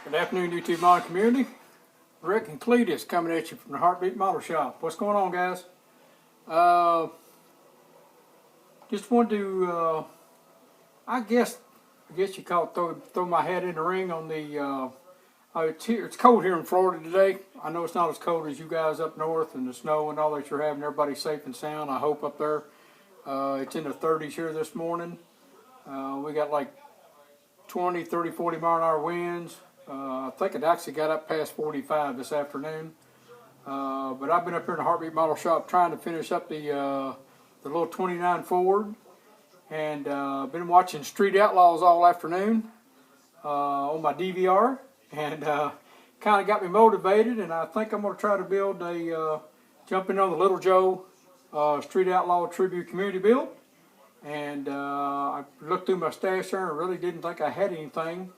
Good afternoon, YouTube model community. Rick and Cletus coming at you from the Heartbeat Model Shop. What's going on, guys? Just wanted to, I guess you call it throw my hat in the ring on the. It's cold here in Florida today. I know it's not as cold as you guys up north and the snow and all that you're having. Everybody's safe and sound, I hope, up there. It's in the 30s here this morning. We got like 20, 30, 40 mile an hour winds. I think it actually got up past 45 this afternoon. But I've been up here in the Heartbeat Model Shop trying to finish up the little 29 Ford. And been watching Street Outlaws all afternoon on my DVR. And kind of got me motivated. And I think I'm going to try to build jump in on the Little Joe Street Outlaw Tribute Community Build. And I looked through my stash there and really didn't think I had anything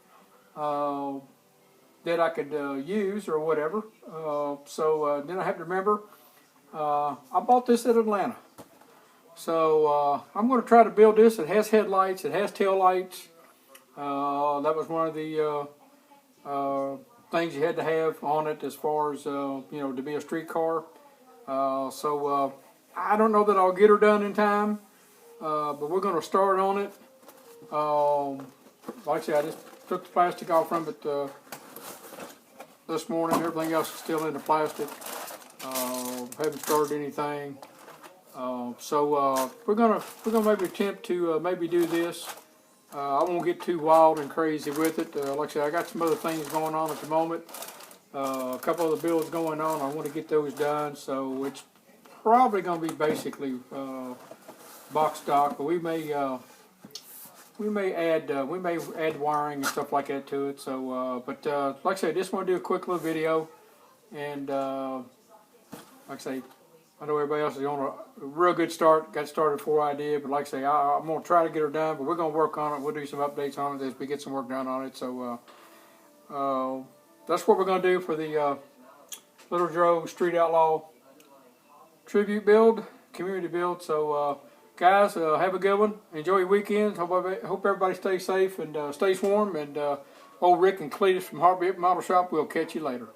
that I could use or whatever. So then I have to remember, I bought this at Atlanta. So I'm going to try to build this. It has headlights, it has tail lights. That was one of the things you had to have on it as far as, to be a street car. So I don't know that I'll get her done in time. But we're going to start on it. Like I said, I just took the plastic off from it this morning. Everything else is still in the plastic. Haven't started anything. So we're gonna maybe attempt to maybe do this. I won't get too wild and crazy with it. Like I said, I got some other things going on at the moment. A couple other builds going on. I want to get those done. So it's probably going to be basically box stock, but we may add wiring and stuff like that to it. So, but like I said, just want to do a quick little video, and like I say, I know everybody else is on a real good start. Got started before I did, but like I say, I'm gonna try to get her done. But we're gonna work on it. We'll do some updates on it as we get some work done on it. So, that's what we're gonna do for the Little Joe Street Outlaw tribute build, community build. So. Guys, have a good one. Enjoy your weekend. Hope everybody stays safe and stays warm. And old Rick and Cletus from Heartbeat Model Shop, we'll catch you later.